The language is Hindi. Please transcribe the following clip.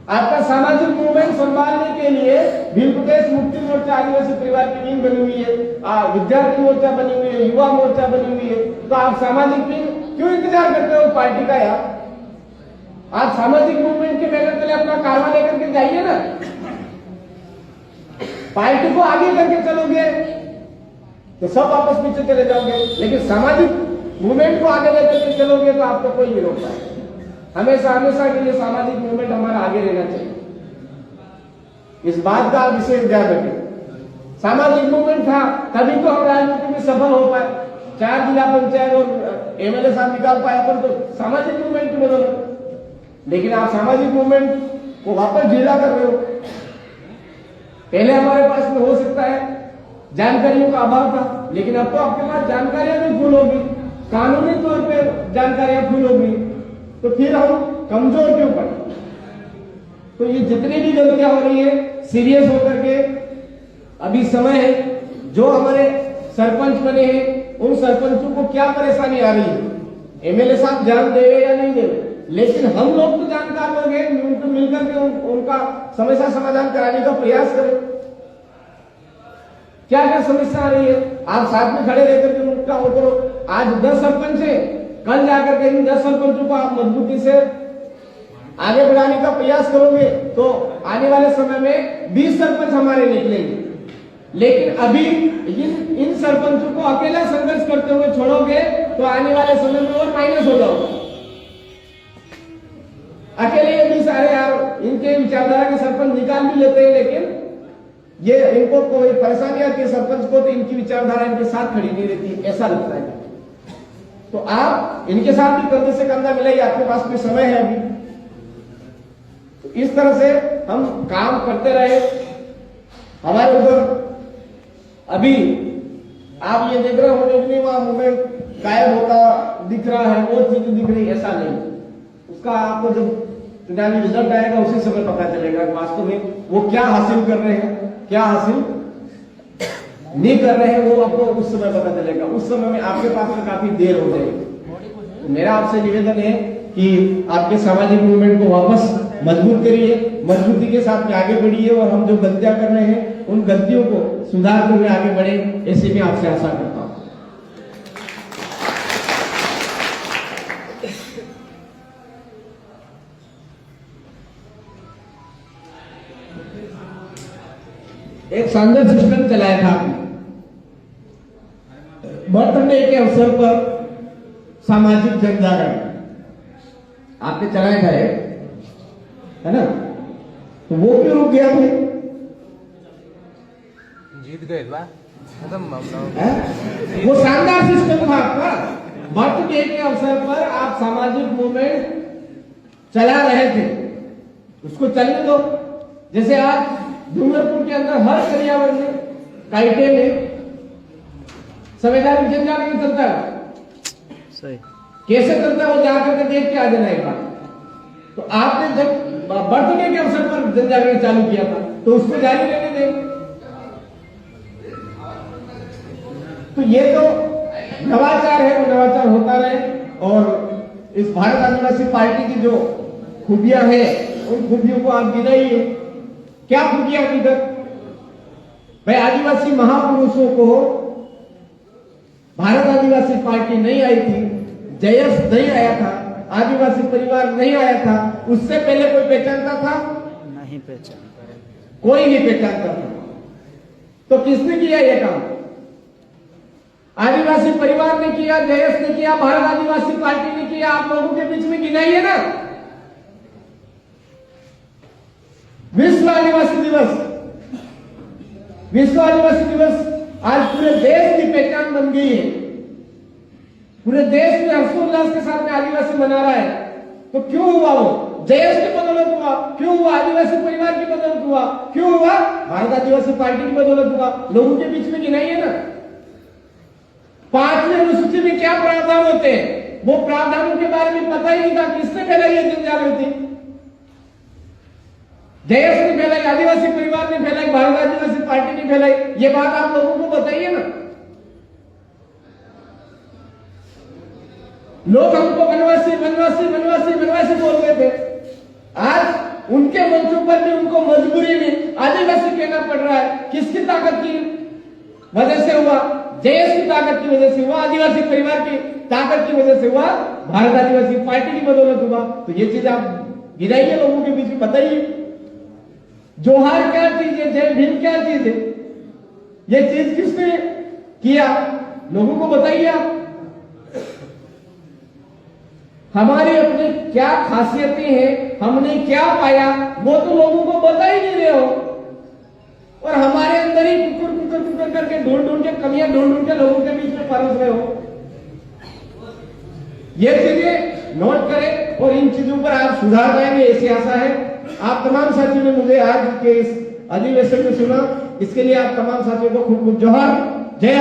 आपका सामाजिक मूवमेंट संभालने के लिए भील प्रदेश मुक्ति मोर्चा आदिवासी परिवार की विंग बनी हुई है, विद्यार्थी मोर्चा बनी हुई है, युवा मोर्चा बनी हुई है। तो आप सामाजिक विंग क्यों इंतजार करते हो पार्टी का? यार आप सामाजिक मूवमेंट के बैनर तले अपना कारवा लेकर के जाइए ना। पार्टी को आगे करके चलोगे तो सब वापस पीछे चले जाओगे, लेकिन सामाजिक मूवमेंट को आगे लेकर के चलोगे तो आपको कोई नहीं रोक पाएगा। हमेशा हमेशा के लिए सामाजिक मूवमेंट हमारा आगे रहना चाहिए, इस बात का विशेष ध्यान रखें। सामाजिक मूवमेंट था तभी तो हम राजनीति में सफल हो पाए, 4 जिला पंचायत और एमएलए साहब निकाल पाए अपन तो सामाजिक मूवमेंट की बदौलत। लेकिन आप सामाजिक मूवमेंट को वापस ढीला कर रहे हो। पहले हमारे पास में हो सकता है जानकारियों का अभाव था, लेकिन अब तो आपके पास जानकारियां भी फुल होगी, कानूनी तौर पे जानकारियां फुल होगी, तो फिर हम कमजोर क्यों पड़े? तो ये जितनी भी गलतियां हो रही है सीरियस होकर के, अभी समय है। जो हमारे सरपंच बने हैं उन सरपंचों को क्या परेशानी आ रही है, एमएलए साहब ध्यान देवे या नहीं देवे, लेकिन हम लोग तो जानकार लोग हैं, उनको मिलकर के उनका समस्या समाधान कराने का प्रयास करें। क्या क्या समस्या आ रही है आप साथ में खड़े रहकर के उनका वो करो। आज 10 सरपंच है, कल जाकर के इन 10 सरपंचों को आप मजबूती से आगे बढ़ाने का प्रयास करोगे तो आने वाले समय में 20 सरपंच हमारे निकलेंगे। लेकिन अभी इन सरपंचों को अकेला संघर्ष करते हुए छोड़ोगे तो आने वाले समय में और माइनस हो जाओगे। अकेले ये 20 सारे यार इनके विचारधारा के सरपंच निकाल भी लेते हैं, लेकिन ये इनको कोई परेशानी आती है सरपंच को तो इनकी विचारधारा इनके साथ खड़ी नहीं रहती, ऐसा लगता है। तो आप इनके साथ भी कंधे से कंधा मिलाइए, आपके पास में समय है अभी। तो इस तरह से हम काम करते रहे। हमारे उधर अभी आप ये देख रहे हो वहां मूवमेंट गायब होता दिख रहा है, वो चीजें दिख रही, ऐसा नहीं। उसका आपको जब चुनावी रिजल्ट आएगा उसी समय पता चलेगा कि वास्तव में वो क्या हासिल कर रहे हैं, क्या हासिल नहीं कर रहे हैं, वो आपको उस समय पता चलेगा। उस समय में आपके पास में काफी देर हो जाएगी। तो मेरा आपसे निवेदन है कि आपके सामाजिक मूवमेंट को वापस मजबूत करिए, मजबूती के साथ में आगे बढ़िए और हम जो गलतियां कर रहे हैं उन गलतियों को सुधारते हुए आगे बढ़े, ऐसी मैं आपसे आशा करता हूं। एक शानदार सिस्टम चलाया था आपने, बर्थडे के अवसर पर सामाजिक जनजागरण आपने चलाया था, है ना? तो वो क्यों रुक गया थे? जीत गए बा वो शानदार सिस्टम था आपका। बर्थडे के अवसर पर आप सामाजिक मूवमेंट चला रहे थे, उसको चलने दो। जैसे आज डूंगरपुर के अंदर हर करियावर में, काइटे में संवैधानिक जनजागरण चलता है। सही कैसे चलता है वो जाकर के देख के आ जाना एक बार। तो आपने जब बर्थडे के अवसर पर जनजागरण चालू किया था तो उसको जारी रहने दें। तो ये तो नवाचार है, वो नवाचार होता रहे। और इस भारत आदिवासी पार्टी की जो खूबियां हैं उन खूबियों को आप गिनाइए। क्या खूबियां इधर? भाई आदिवासी महापुरुषों को भारत आदिवासी पार्टी नहीं आई थी, जयस नहीं आया था, आदिवासी परिवार नहीं आया था, उससे पहले कोई पहचानता था? नहीं पहचानता, कोई नहीं पहचानता था। तो किसने किया यह काम? आदिवासी परिवार ने किया, जयस ने किया, भारत आदिवासी पार्टी ने किया। आप लोगों के बीच में गिनाइए ना। विश्व आदिवासी दिवस, विश्व आदिवासी दिवस आज पूरे देश की पहचान बन गई है। पूरे देश में हर्षोल्लास के साथ में आदिवासी मना रहा है। तो क्यों हुआ वो? जयस की बदौलत हुआ। क्यों हुआ? आदिवासी परिवार की बदौलत हुआ। क्यों हुआ? भारत आदिवासी पार्टी की बदौलत हुआ। लोगों के बीच में गिनाइए ना। 5वीं अनुसूची में क्या प्रावधान होते हैं, वो प्रावधानों के बारे में पता ही नहीं था। किसने फैलाई ये जनजागृति? जयस ने फैलाई, आदिवासी परिवार ने फैलाई, भारत आदिवासी पार्टी ने फैलाई। ये बात आप लोगों को बताइए ना। लोग हमको वनवासी वनवासी वनवासी वनवासी बोल रहे थे। आज उनके मंचों पर भी उनको मजबूरी में आदिवासी कहना पड़ रहा है। किसकी ताकत की वजह से हुआ? जेएस की ताकत की वजह से हुआ, आदिवासी परिवार की ताकत की वजह से हुआ, भारत आदिवासी पार्टी की बदौलत हुआ। तो ये चीज आप गिराइए, लोगों के बीच में बताइए। जोहार क्या चीज है, जय भीम क्या चीज है, ये चीज किसने किया, लोगों को बताइए आप। हमारी अपनी क्या खासियतें हैं, हमने क्या पाया, वो तो लोगों को बता ही नहीं रहे हो। और हमारे अंदर ही कुकर करके ढूंढ के कमियां ढूंढ के लोगों के बीच में परस रहे हो। ये चीजें नोट करें और इन चीजों पर आप सुधार पाएंगे, ऐसी आशा है। आप तमाम साथियों ने मुझे आज के इस अधिवेशन में सुना, इसके लिए आप तमाम साथियों को खूब खूब जोहार। जय